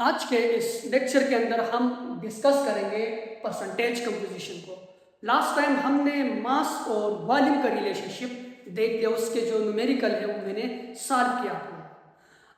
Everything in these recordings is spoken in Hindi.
आज के इस लेक्चर के अंदर हम डिस्कस करेंगे परसेंटेज कंपोजिशन को। लास्ट टाइम हमने मास और वॉल्यूम का रिलेशनशिप देख लिया, उसके जो न्यूमेरिकल है वो मैंने सॉल्व किया था।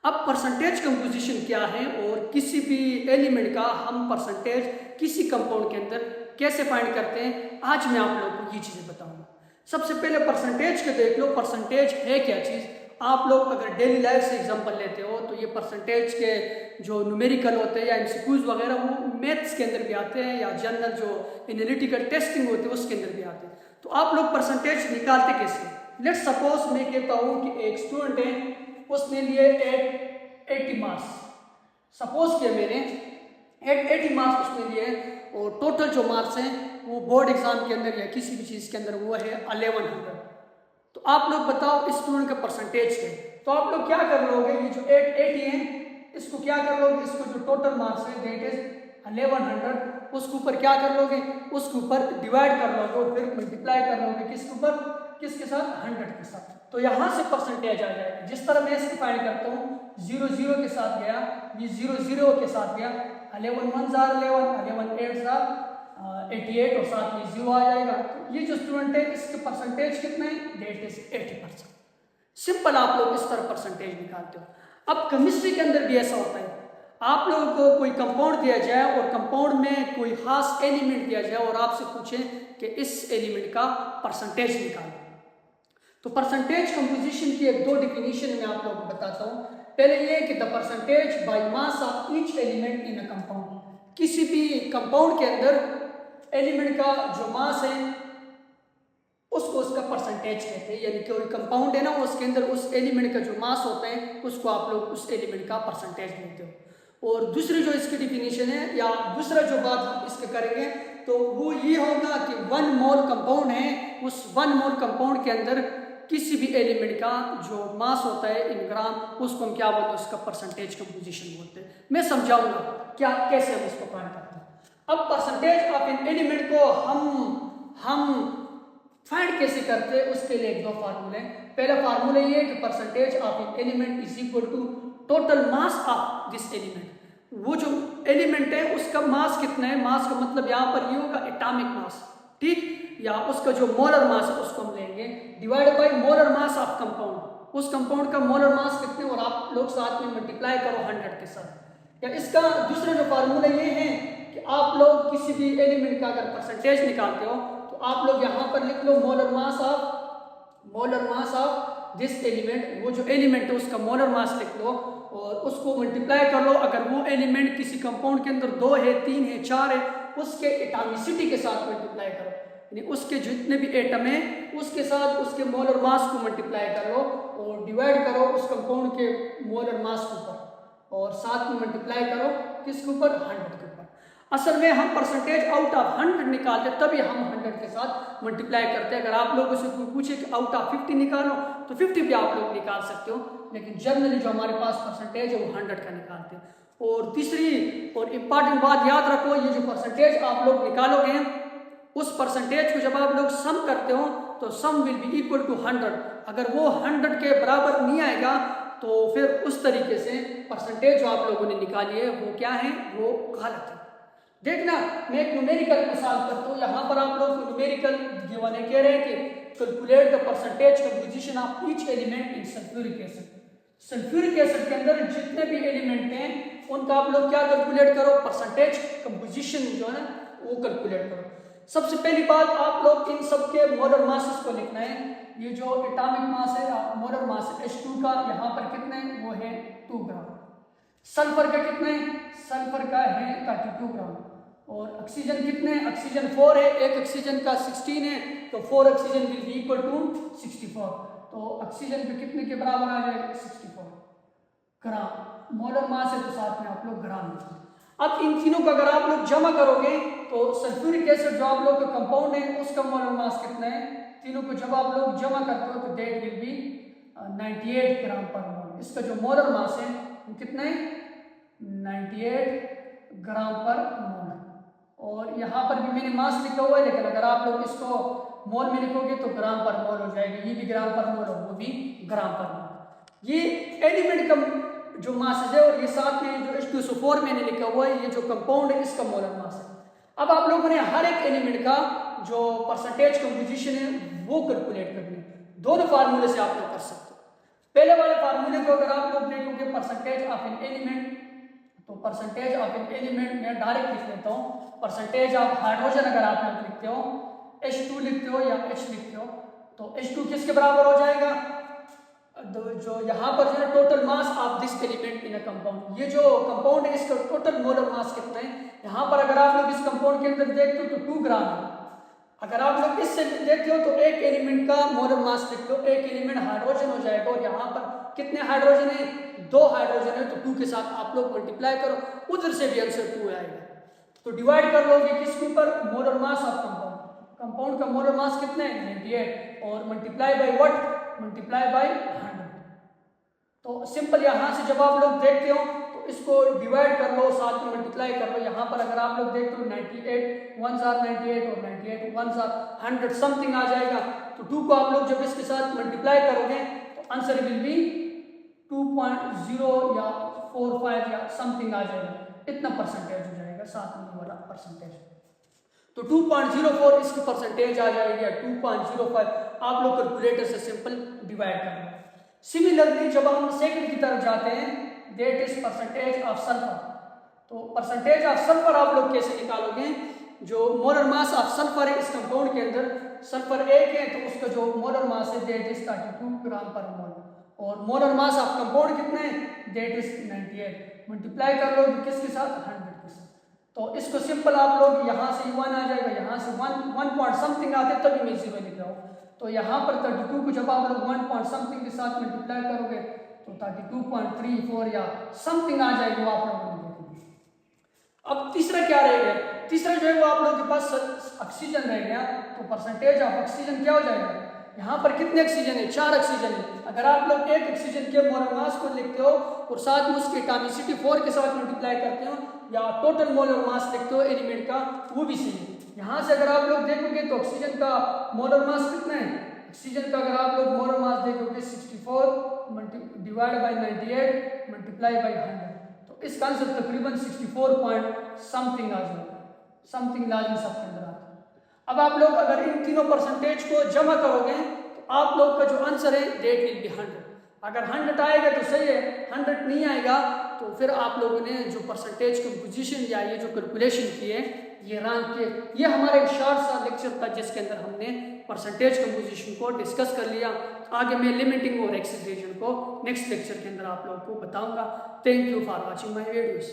अब परसेंटेज कंपोजिशन क्या है और किसी भी एलिमेंट का हम परसेंटेज किसी कंपाउंड के अंदर कैसे फाइंड करते हैं, आज मैं आप लोगों को ये चीज़ें बताऊंगा। सबसे पहले परसेंटेज के देख लो, परसेंटेज है क्या चीज़। आप लोग अगर डेली लाइफ से एग्जांपल लेते हो तो ये परसेंटेज के जो न्यूमेरिकल होते हैं या एमसीक्यूज वगैरह वो मैथ्स के अंदर भी आते हैं या जनरल जो एनालिटिकल टेस्टिंग होती है उसके अंदर भी आते हैं। तो आप लोग परसेंटेज निकालते कैसे। लेट्स सपोज मैं कहता हूँ कि एक स्टूडेंट है, उसने लिए 80 मार्क्स। सपोज कि मैंने 80 मार्क्स उसने लिए और टोटल जो मार्क्स हैं वो बोर्ड एग्जाम के अंदर या किसी भी चीज़ के अंदर वो है 1100। तो आप लोग बताओ इस स्टूडेंट का परसेंटेज है। तो आप लोग क्या कर लोगे, ये जो 880 है इसको क्या कर लोगे, इसको जो टोटल मार्क्स है दैट इज 1100, उसके ऊपर क्या कर लोगे, उसके ऊपर डिवाइड कर लोगे और फिर मल्टीप्लाई कर लोगे किसके ऊपर, किसके साथ, 100 के साथ। तो यहाँ से परसेंटेज आ जाएगा। जिस तरह मैं इसको फाइंड करता हूँ, 0 0 के साथ गया, ये 0 0 के साथ गया, 11 1 11, 11 8 88 और साथ में 0 आ जाएगा। तो ये जो स्टूडेंट है इसके परसेंटेज कितने हैं, दैट इज 80%। सिंपल, आप लोग इस तरह परसेंटेज निकालते हो। अब केमिस्ट्री के अंदर भी ऐसा होता है, आप लोगों को कोई कंपाउंड दिया जाए और कंपाउंड में कोई खास एलिमेंट दिया जाए और आपसे पूछें कि इस एलिमेंट का परसेंटेज निकालो। तो परसेंटेज कंपोजिशन की एक दो डिफिनीशन मैं आप लोगों को बताता हूँ। पहले ये कि the percentage by mass of each element in a compound. किसी भी कंपाउंड के अंदर एलिमेंट का जो मास है उसको उसका परसेंटेज कहते हैं। यानी कि कोई कंपाउंड है ना, उसके अंदर उस एलिमेंट का जो मास होता है उसको आप लोग उस एलिमेंट का परसेंटेज देते हो। और दूसरी जो इसकी डिफिनीशन है या दूसरा जो बात हम इसके करेंगे तो वो ये होगा कि 1 मोल कंपाउंड है, उस 1 मोल कंपाउंड के अंदर किसी भी एलिमेंट का जो मास होता है इन ग्राम, उसको हम क्या बोलते हैं, उसका परसेंटेज कंपोजिशन बोलते हैं। मैं समझाऊंगा क्या कैसे हम इसको फाइंड करते हैं। अब परसेंटेज ऑफ एन एलिमेंट को हम फाइंड कैसे करते हैं, उसके लिए एक दो फार्मूले। पहला फार्मूला ये है कि percentage of an element is equal to total mass of this element. वो जो एलिमेंट है उसका मास कितना है, मास का मतलब यहाँ पर ये होगा एटॉमिक मास, ठीक, या उसका जो मोलर मास है उसको हम लेंगे divide by molar mass of compound. उस कंपाउंड का मोलर मास कितने और आप लोग साथ में मल्टीप्लाई करो 100 के साथ। या इसका दूसरा जो फार्मूला ये है कि आप लोग किसी भी एलिमेंट का अगर परसेंटेज निकालते हो तो आप लोग यहाँ पर लिख low molar mass of this element. वो जो एलिमेंट है उसका मोलर मास लिख लो और उसको मल्टीप्लाई कर लो। अगर वो एलिमेंट किसी कंपाउंड के अंदर 2 है, 3 है, 4 है, उसके एटॉमिसिटी के साथ मल्टीप्लाई करो, यानी उसके जितने भी एटम है उसके साथ उसके मोलर मास को मल्टीप्लाई कर लो और डिवाइड करो उस कंपाउंड के मोलर मास के ऊपर और साथ में मल्टीप्लाई करो किसके ऊपर, 100 के ऊपर। असल में हम परसेंटेज आउट ऑफ 100 निकालते तभी हम 100 के साथ मल्टीप्लाई करते हैं। अगर आप लोगों से कोई पूछे कि आउट ऑफ 50 निकालो तो 50 भी आप लोग निकाल सकते हो, लेकिन जनरली जो हमारे पास परसेंटेज है वो 100 का निकालते हैं। और तीसरी और इम्पॉर्टेंट बात याद रखो, ये जो परसेंटेज आप लोग निकालोगे उस परसेंटेज को जब आप लोग सम करते हो तो सम विल बी इक्वल टू 100। अगर वो 100 के बराबर नहीं आएगा तो फिर उस तरीके से परसेंटेज जो आप लोगों ने निकाली है वो क्या है, वो गलत है। देखना, मैं एक न्यूमेरिकल को सॉल्व करता हूँ। यहाँ पर आप लोग न्यूमेरिकल गिवन है, कह रहे हैं कि calculate the percentage composition of each element in sulphuric acid. Sulphuric acid के अंदर जितने भी एलिमेंट हैं उनका आप लोग क्या कैलकुलेट करो, परसेंटेज कंपोजिशन जो है वो कैलकुलेट करो। सबसे पहली बात, आप लोग इन सबके मोलर मासेस को लिखना है। ये जो एटॉमिक मास है मोलर मास H2 का यहाँ पर कितने, वो है 2 ग्राम। सल्फर का कितने, सल्फर का है 32 ग्राम। और ऑक्सीजन कितने, ऑक्सीजन 4 है, एक ऑक्सीजन का 16 है तो 4 oxygen will be equal to 64। तो ऑक्सीजन पे कितने के बराबर आ जाएगा, 64 ग्राम। मोलर मास है तो साथ में आप लोग ग्राम लिखो। अब इन तीनों को अगर आप लोग जमा करोगे तो सल्फ्यूरिक एसिड जो आप लोग का कंपाउंड है उसका मोलर मास कितना है, तीनों को जब आप लोग जमा करते हो तो दैट विल बी 98 ग्राम पर मोल। इसका जो मोलर मास है वो कितना है, 98 ग्राम पर मोल। और यहाँ पर भी मैंने मास लिखा हुआ है, लेकिन अगर आप लोग इसको मोल में लिखोगे तो ग्राम पर मोल हो जाएगा। ये भी ग्राम पर मोल और वो भी ग्राम पर मोल। ये एलिमेंट का जो मासेज है, और ये साथ में जो H2SO4 मैंने लिखा हुआ है, ये जो कंपाउंड है इसका मोलर मास है। अब आप लोगों ने हर एक एलिमेंट का जो परसेंटेज कंपोजिशन है वो कैलकुलेट करनी है। दोनों फार्मूले से आप लोग कर सकते हो। पहले वाले फार्मूले को अगर आप लोग देखोगे परसेंटेज ऑफ एन एलिमेंट, तो परसेंटेज ऑफ एन एलिमेंट मैं डायरेक्ट लिख लेता हूँ। परसेंटेज ऑफ हाइड्रोजन अगर आप लोग लिखते हो, H2 लिखते हो या H लिखते हो, तो H2 किसके बराबर हो जाएगा? जो यहाँ पर जो है total mass of this element in a compound, ये जो कंपाउंड है इसका टोटल मोलर मास कितना है। यहाँ पर अगर आप लोग इस कंपाउंड के अंदर देखते हो तो 2 ग्राम है। अगर आप लोग इससे देखते हो तो एक एलिमेंट का मोलर मास लिखते हो, एक एलिमेंट हाइड्रोजन हो जाएगा, और यहाँ पर कितने हाइड्रोजन है? 2 हाइड्रोजन है, तो 2 के साथ आप लोग मल्टीप्लाई करो, उधर से भी आंसर 2 आएगा। तो डिवाइड कर लोगे किसके ऊपर? Molar mass of compound. Compound का मोलर मास कितना है? 98, और multiply by what? Multiply by 100। तो सिंपल यहाँ से जब आप लोग देखते हो तो इसको डिवाइड कर लो, साथ में मल्टीप्लाई कर लो। यहाँ पर अगर आप लोग देखते हो 98 1s are 98 और 98 1s are 100 समथिंग आ जाएगा। तो 2 को आप लोग जब इसके साथ मल्टीप्लाई करोगे तो आंसर विल बी 2.0 या 45 या समथिंग आ जाएगा, इतना परसेंटेज हो जाएगा साथ में वाला परसेंटेज। तो 2.04 इसकी परसेंटेज आ जाएगी, 2.05 आप लोग कैलकुलेटर से सिंपल डिवाइड कर लो। सिमिलरली जब हम सेकंड की तरफ जाते हैं, that is percentage of sulphur. तो परसेंटेज ऑफ सल्फर आप लोग कैसे निकालोगे? जो मोलर मास ऑफ सल्फर है इस कंपाउंड के अंदर, सल्फर 1 है तो उसका जो मोलर मास है दैट इज 32 ग्राम पर मोल, और मोलर मास ऑफ कंपाउंड कितना है? That is 98। मल्टीप्लाई कर लो किसके साथ? 100 के साथ। तो इसको सिंपल आप लोग यहाँ से 1 आ जाएगा, यहाँ से 1 पॉइंट समथिंग आते तभी मैं 0 लिख रहा हूँ। तो यहाँ पर 32 को जब आप लोग 1 पॉइंट समथिंग के साथ मल्टीप्लाई करोगे तो 32.34 या समथिंग आ जाएगी, वो आप लोगों ने देखेंगे। अब तीसरा क्या रहेगा? तीसरा जो है वो आप लोगों के पास ऑक्सीजन रह गया। तो परसेंटेज ऑफ ऑक्सीजन क्या हो जाएगा? यहाँ पर कितने ऑक्सीजन है? 4 ऑक्सीजन है। अगर आप लोग एक ऑक्सीजन के मोलर मास को लिखते हो और साथ में उसके एटॉमिसिटी 4 के साथ मल्टीप्लाई करते हो, या टोटल मोलर मास लिखते हो एलिमेंट का, वो भी सही है। यहाँ से अगर आप लोग देखोगे तो ऑक्सीजन का मोलर मास कितना है? ऑक्सीजन का अगर आप लोग मोलर मास देखोगे 64 डिवाइड बाय 98 मल्टीप्लाई बाय 100, तो इसका आंसर तकरीबन 64 पॉइंट समथिंग आ जाएगा, समथिंग लाजमी सबके अंदर आता है। अब आप लोग अगर इन तीनों परसेंटेज को जमा करोगे तो आप लोग का जो आंसर है दैट विल बी 100। अगर 100 आएगा तो सही है, 100 नहीं आएगा तो फिर आप लोगों ने जो परसेंटेज कंपोजिशन या ये जो कैलकुलेशन की है ये रैंक के, ये हमारा एक शॉर्ट सा लेक्चर था जिसके अंदर हमने परसेंटेज कंपोजिशन को डिस्कस कर लिया। आगे मैं लिमिटिंग और एक्सेसरेशन को नेक्स्ट लेक्चर के अंदर आप लोगों को बताऊंगा। Thank you for watching my videos.